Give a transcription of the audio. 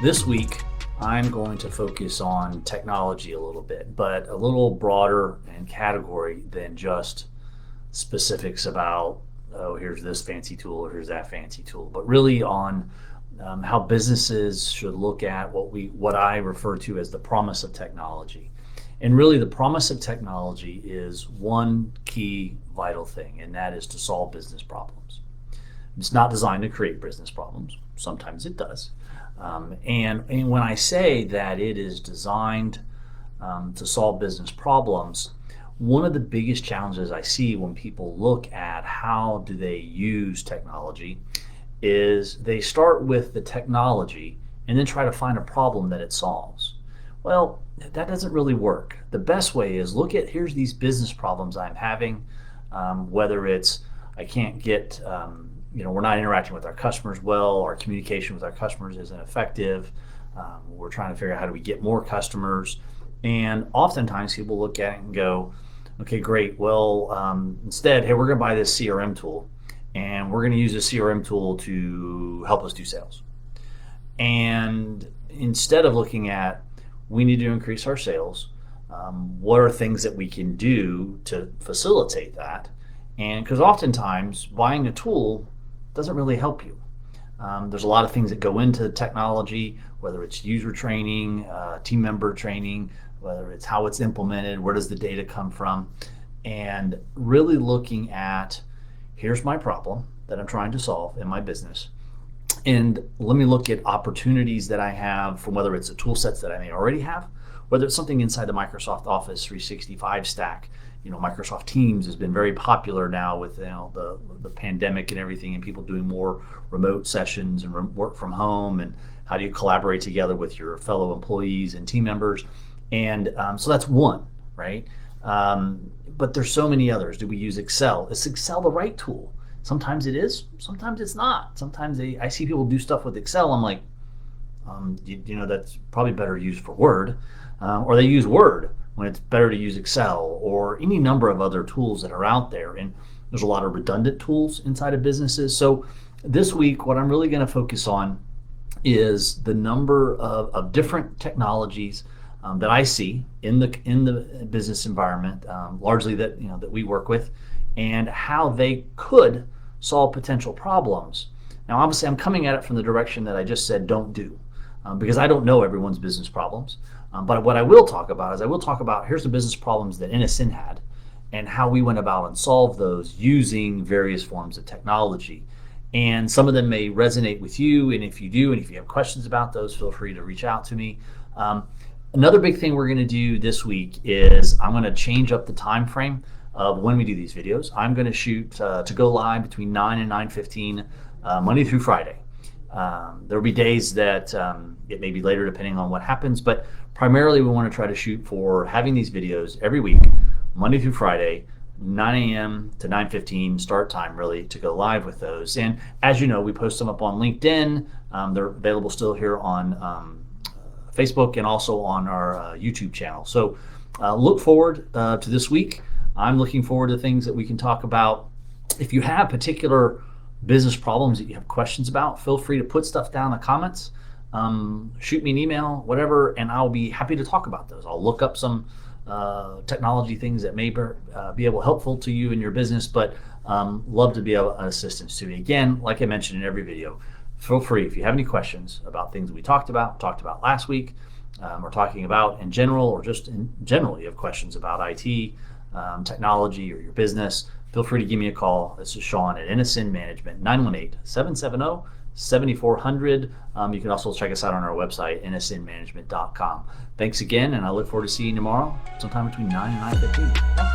This week, I'm going to focus on technology a little bit, but a little broader in category than just specifics about, oh, here's this fancy tool or here's that fancy tool, but really on how businesses should look at what I refer to as the promise of technology. And really, the promise of technology is one key vital thing, and that is to solve business problems. It's not designed to create business problems. Sometimes it does. And when I say that it is designed to solve business problems, one of the biggest challenges I see when people look at how do they use technology is they start with the technology and then try to find a problem that it solves. Well, that doesn't really work. The best way is look at, here's these business problems I'm having, whether it's I can't get we're not interacting with our customers well, our communication with our customers isn't effective, we're trying to figure out how do we get more customers, and oftentimes people look at it and go, okay, great, well, instead, hey, we're going to buy this CRM tool, and we're going to use this CRM tool to help us do sales. And instead of looking at, we need to increase our sales, what are things that we can do to facilitate that? And because oftentimes buying a tool doesn't really help you. There's a lot of things that go into technology, whether it's user training, team member training, whether it's how it's implemented, where does the data come from, and really looking at, here's my problem that I'm trying to solve in my business, and let me look at opportunities that I have from whether it's the tool sets that I may already have, whether it's something inside the Microsoft Office 365 stack. Microsoft Teams has been very popular now with the pandemic and everything, and people doing more remote sessions and work from home, and how do you collaborate together with your fellow employees and team members. And so that's one, right? But there's so many others. Do we use Excel? Is Excel the right tool? Sometimes it is, sometimes it's not. Sometimes I see people do stuff with Excel. I'm like, that's probably better used for Word, or they use Word when it's better to use Excel, or any number of other tools that are out there. And there's a lot of redundant tools inside of businesses. So this week, what I'm really going to focus on is the number of different technologies that I see in the business environment, largely that we work with, and how they could solve potential problems. Now, obviously, I'm coming at it from the direction that I just said don't do, because I don't know everyone's business problems. But what I will talk about is here's the business problems that NSN had, and how we went about and solved those using various forms of technology. And some of them may resonate with you, and if you do, and if you have questions about those, feel free to reach out to me. Another big thing we're going to do this week is I'm going to change up the time frame of when we do these videos. I'm going to shoot to go live between 9 and 9:15 Monday through Friday. There will be days that it may be later depending on what happens, but primarily we want to try to shoot for having these videos every week, Monday through Friday, 9 a.m. to 9:15 start time, really, to go live with those. And as you know, we post them up on LinkedIn. They're available still here on Facebook and also on our YouTube channel. So look forward to this week. I'm looking forward to things that we can talk about. If you have particular business problems that you have questions about, feel free to put stuff down in the comments. Shoot me an email, whatever, and I'll be happy to talk about those. I'll look up some technology things that may be helpful to you in your business, but love to be an assistance to you. Again, like I mentioned in every video, feel free, if you have any questions about things we talked about last week, or talking about in general, or just in general, you have questions about IT, technology, or your business, feel free to give me a call. This is Sean at NSN Management, 918-770-7400. You can also check us out on our website, nsnmanagement.com. Thanks again, and I look forward to seeing you tomorrow, sometime between 9 and 9:15.